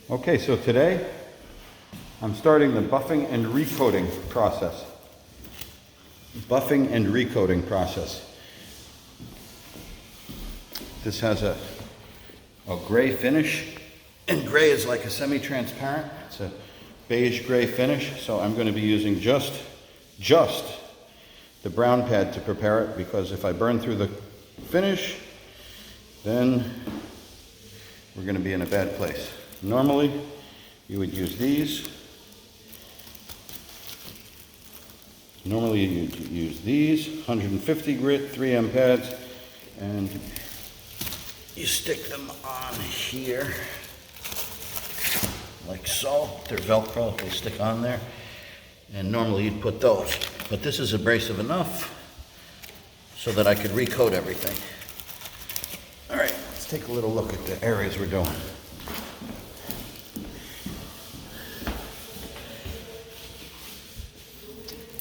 Okay, so today I'm starting the buffing and recoating process. Buffing and recoating process. This has a gray finish, and gray is like a semi-transparent. It's a beige gray finish, so I'm going to be using just the brown pad to prepare it, because if I burn through the finish, then we're going to be in a bad place. Normally, you would use these. Normally, you'd use these 150 grit 3M pads, and you stick them on here like so. They're Velcro, they stick on there. And normally you'd put those, but this is abrasive enough so that I could recoat everything. All right, let's take a little look at the areas we're doing.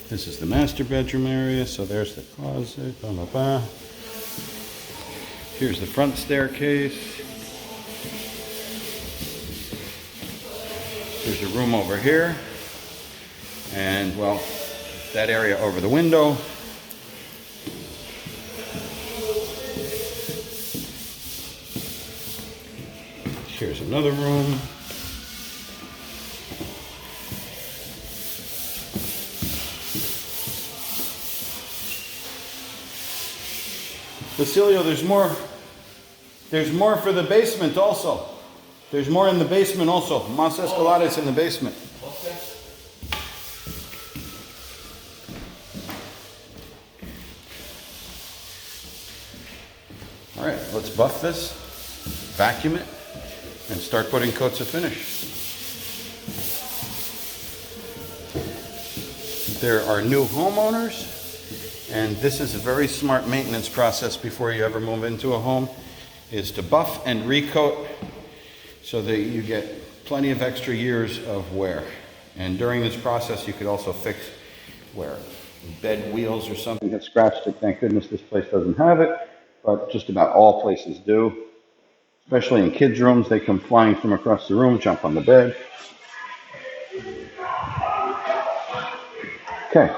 This is the master bedroom area, so there's the closet, blah, blah, blah. Here's the front staircase. There's a room over here. And, well, that area over the window. Here's another room. Basilio, there's more. There's more for the basement also. There's more in the basement also. Mas Escalades in the basement. Okay. All right, let's buff this, vacuum it, and start putting coats of finish. There are new homeowners, and this is a very smart maintenance process before you ever move into a home, is to buff and recoat so that you get plenty of extra years of wear. And during this process, you could also fix where bed wheels or something have scratched it. Thank goodness this place doesn't have it, but just about all places do. Especially in kids' rooms, they come flying from across the room, jump on the bed. Okay.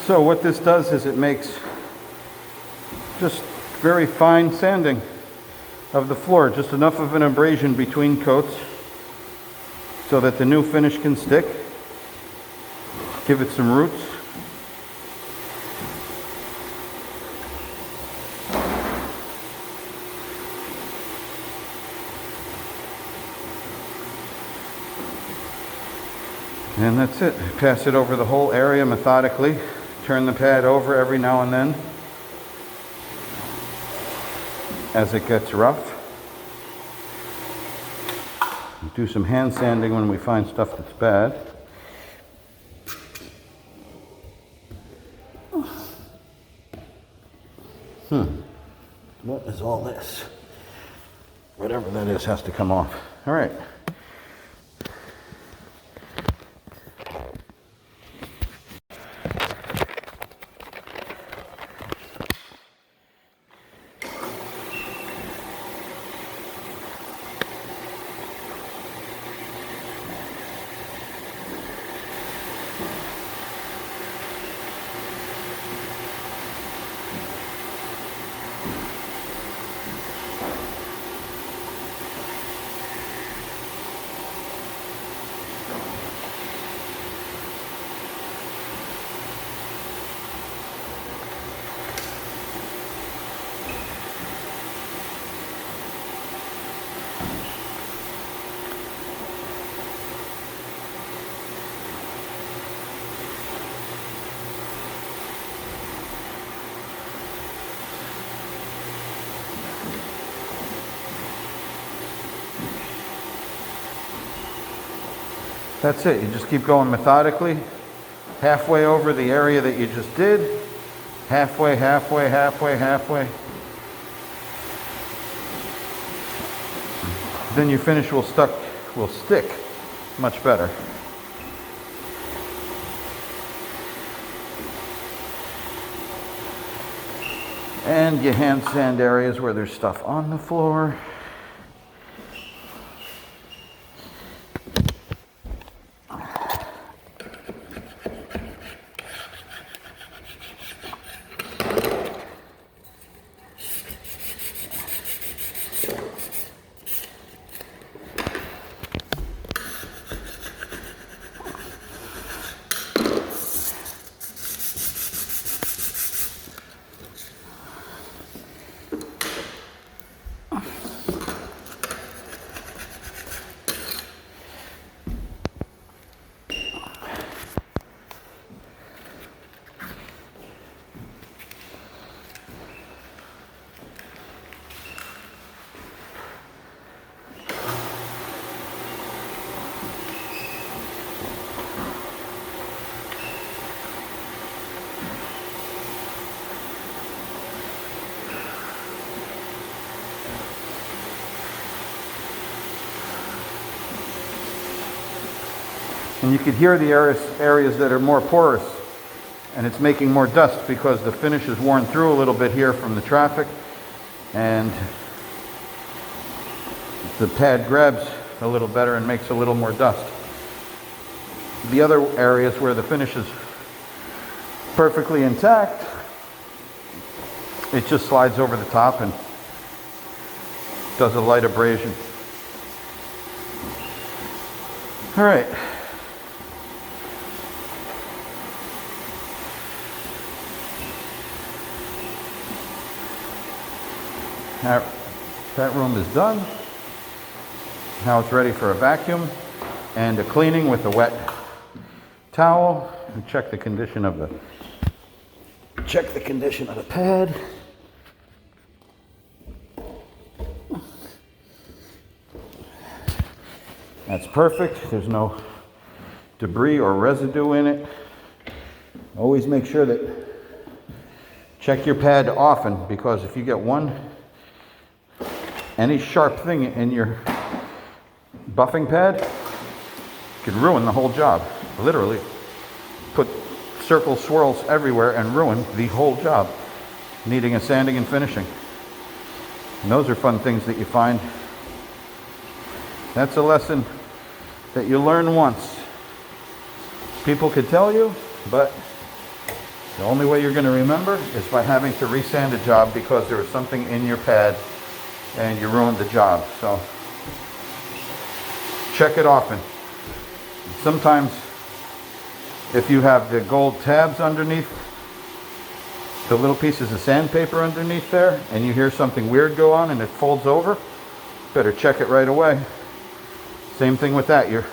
So what this does is it makes just very fine sanding of the floor, just enough of an abrasion between coats so that the new finish can stick, give it some roots. And that's it. Pass it over the whole area methodically. Turn the pad over every now and then as it gets rough. Do some hand sanding when we find stuff that's bad. What is all this? Whatever that is has to come off. All right. That's it. You just keep going methodically, halfway over the area that you just did, halfway, halfway, halfway, halfway, then your finish will stick much better. And you hand sand areas where there's stuff on the floor. And you could hear the areas that are more porous, and it's making more dust because the finish is worn through a little bit here from the traffic, and the pad grabs a little better and makes a little more dust. The other areas where the finish is perfectly intact, it just slides over the top and does a light abrasion. All right. That room is done. Now it's ready for a vacuum and a cleaning with a wet towel. And check the condition of the pad. That's perfect. There's no debris or residue in it. Always make sure that check your pad often, because if you get any sharp thing in your buffing pad, it could ruin the whole job. Literally put circle swirls everywhere and ruin the whole job, needing a sanding and finishing. And those are fun things that you find. That's a lesson that you learn once. People could tell you, but the only way you're going to remember is by having to resand a job because there was something in your pad and you ruined the job. So check it often. Sometimes if you have the gold tabs underneath, the little pieces of sandpaper underneath there, and you hear something weird go on and it folds over, better check it right away. Same thing with that. Your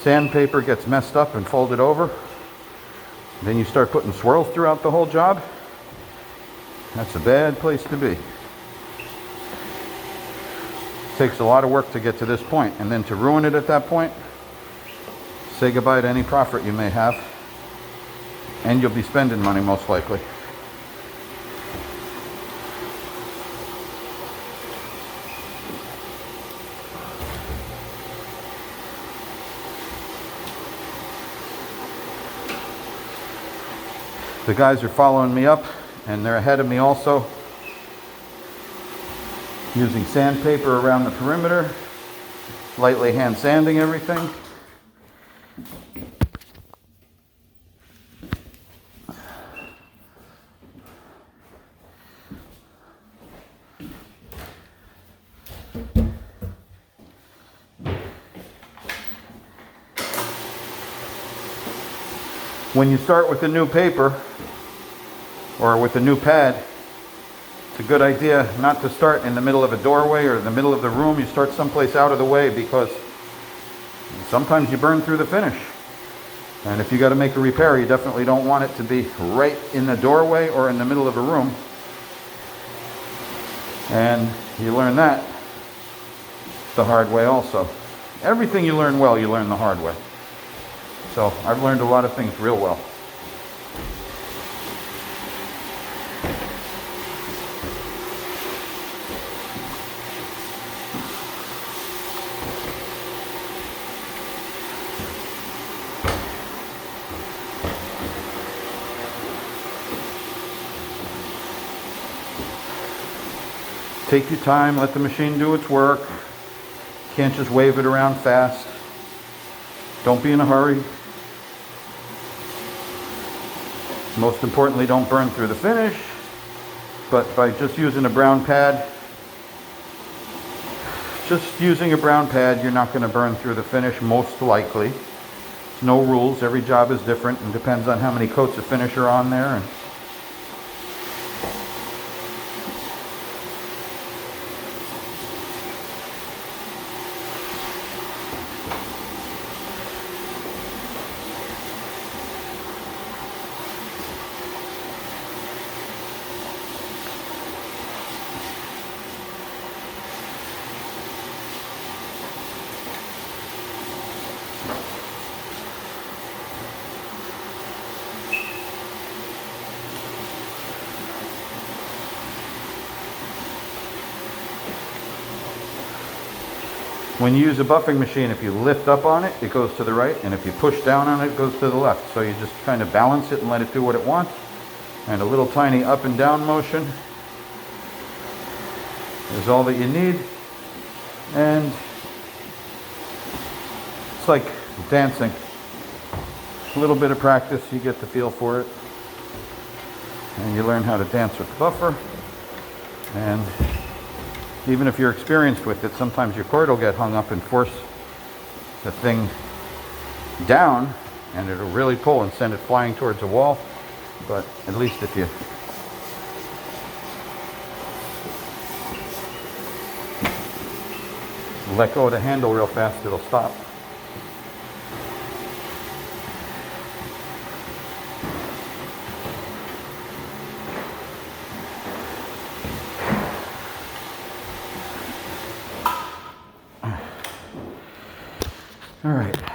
sandpaper gets messed up and folded over. Then you start putting swirls throughout the whole job. That's a bad place to be. Takes a lot of work to get to this point, and then to ruin it at that point, say goodbye to any profit you may have, and you'll be spending money most likely. The guys are following me up, and they're ahead of me also, using sandpaper around the perimeter, lightly hand sanding everything. When you start with a new paper or with a new pad, it's a good idea not to start in the middle of a doorway or the middle of the room. You start someplace out of the way, because sometimes you burn through the finish. And if you got to make a repair, you definitely don't want it to be right in the doorway or in the middle of a room. And you learn that the hard way also. Everything you learn well, you learn the hard way. So I've learned a lot of things real well. take your time, let the machine do its work. Can't just wave it around fast. Don't be in a hurry. Most importantly, don't burn through the finish. But by just using a brown pad, you're not going to burn through the finish, most likely. There's no rules. Every job is different and depends on how many coats of finish are on there. When you use a buffing machine, if you lift up on it, it goes to the right, and if you push down on it, it goes to the left. So you just kind of balance it and let it do what it wants. And a little tiny up and down motion is all that you need. And it's like dancing. A little bit of practice, you get the feel for it. And you learn how to dance with the buffer. And even if you're experienced with it, sometimes your cord will get hung up and force the thing down, and it'll really pull and send it flying towards a wall. But at least if you let go of the handle real fast, it'll stop. All right.